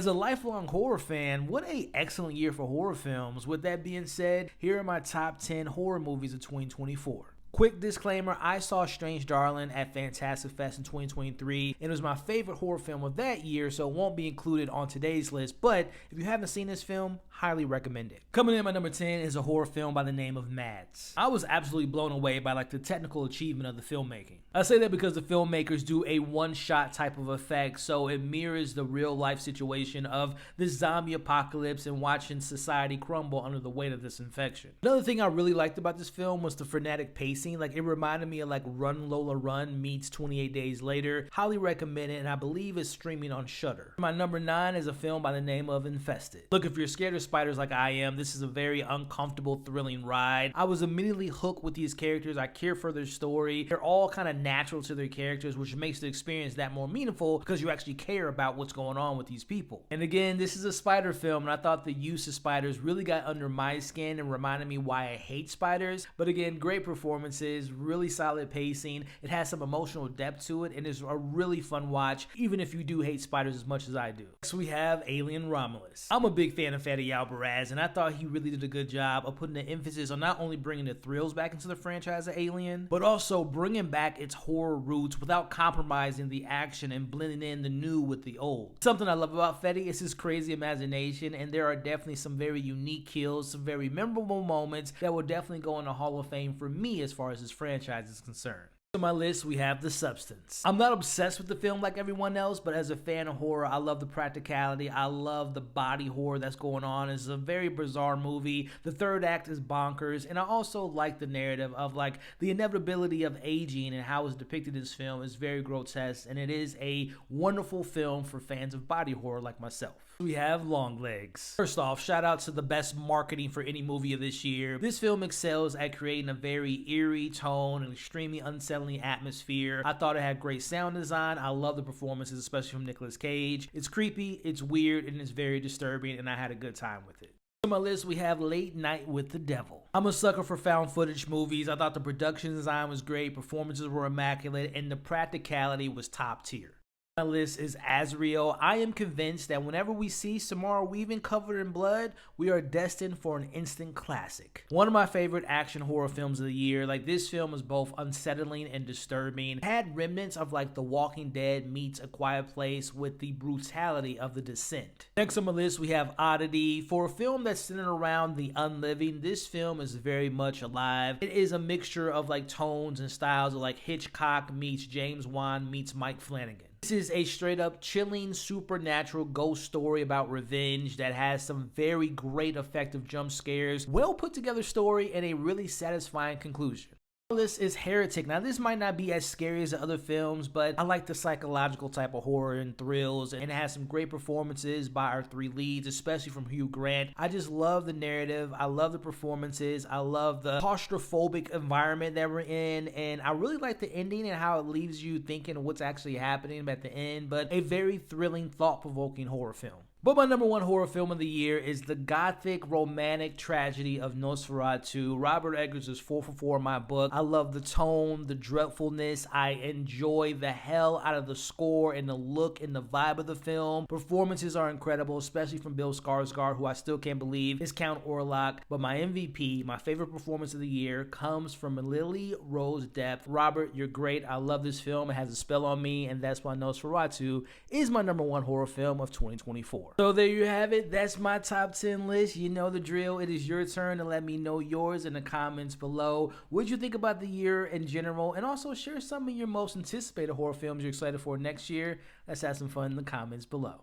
As a lifelong horror fan, what an excellent year for horror films. With that being said, here are my top 10 horror movies of 2024. Quick disclaimer, I saw Strange Darling at Fantastic Fest in 2023, and it was my favorite horror film of that year, so it won't be included on today's list, but if you haven't seen this film, highly recommend it. Coming in at my number 10 is a horror film by the name of Mads. I was absolutely blown away by the technical achievement of the filmmaking. I say that because the filmmakers do a one-shot type of effect, so it mirrors the real-life situation of the zombie apocalypse and watching society crumble under the weight of this infection. Another thing I really liked about this film was the frenetic pacing. It reminded me of Run Lola Run meets 28 Days Later. Highly recommend it, and I believe it's streaming on Shudder. My number 9 is a film by the name of Infested. Look, if you're scared of spiders like I am, this is a very uncomfortable, thrilling ride. I was immediately hooked with these characters. I care for their story. They're all kind of natural to their characters, which makes the experience that more meaningful because you actually care about what's going on with these people. And again, this is a spider film, and I thought the use of spiders really got under my skin and reminded me why I hate spiders. But again, great performance. Really solid pacing. It has some emotional depth to it, and it's a really fun watch, even if you do hate spiders as much as I do. Next, we have Alien Romulus. I'm a big fan of Fatty Alvarez, and I thought he really did a good job of putting the emphasis on not only bringing the thrills back into the franchise of Alien, but also bringing back its horror roots without compromising the action and blending in the new with the old. Something I love about Fetty is his crazy imagination, and there are definitely some very unique kills, some very memorable moments that will definitely go in the Hall of Fame for me as far as this franchise is concerned. On my list, we have The Substance. I'm not obsessed with the film like everyone else, but as a fan of horror, I love the practicality. I love the body horror that's going on. It's a very bizarre movie. The third act is bonkers, and I also like the narrative of the inevitability of aging and how it's depicted in this film is very grotesque, and it is a wonderful film for fans of body horror like myself. We have Longlegs. First off, shout out to the best marketing for any movie of this year. This film excels at creating a very eerie tone and extremely unsettling atmosphere. I thought it had great sound design. I love the performances, especially from Nicolas Cage. It's creepy, it's weird, and it's very disturbing, and I had a good time with it. On my list, we have Late Night with the Devil. I'm a sucker for found footage movies. I thought the production design was great, performances were immaculate, and the practicality was top tier. My list is Azrael. I am convinced that whenever we see Samara Weaving covered in blood, we are destined for an instant classic. One of my favorite action horror films of the year. This film is both unsettling and disturbing. It had remnants of The Walking Dead meets A Quiet Place with the brutality of The Descent. Next on my list, we have Oddity. For a film that's centered around the unliving, this film is very much alive. It is a mixture of tones and styles of Hitchcock meets James Wan meets Mike Flanagan. This is a straight up chilling supernatural ghost story about revenge that has some very great effective jump scares, well put together story, and a really satisfying conclusion. This is Heretic. Now, this might not be as scary as the other films, but I like the psychological type of horror and thrills, and it has some great performances by our three leads, especially from Hugh Grant. I just love the narrative. I love the performances. I love the claustrophobic environment that we're in, and I really like the ending and how it leaves you thinking what's actually happening at the end, but a very thrilling, thought-provoking horror film. But my number 1 horror film of the year is the gothic romantic tragedy of Nosferatu. Robert Eggers is 4 for 4 in my book. I love the tone, the dreadfulness. I enjoy the hell out of the score and the look and the vibe of the film. Performances are incredible, especially from Bill Skarsgård, who I still can't believe is Count Orlok. But my MVP, my favorite performance of the year, comes from Lily Rose Depp. Robert, you're great. I love this film. It has a spell on me, and that's why Nosferatu is my number 1 horror film of 2024. So there you have it. That's my top 10 list. You know the drill. It is your turn to let me know yours in the comments below. What did you think about the year in general? And also share some of your most anticipated horror films you're excited for next year. Let's have some fun in the comments below.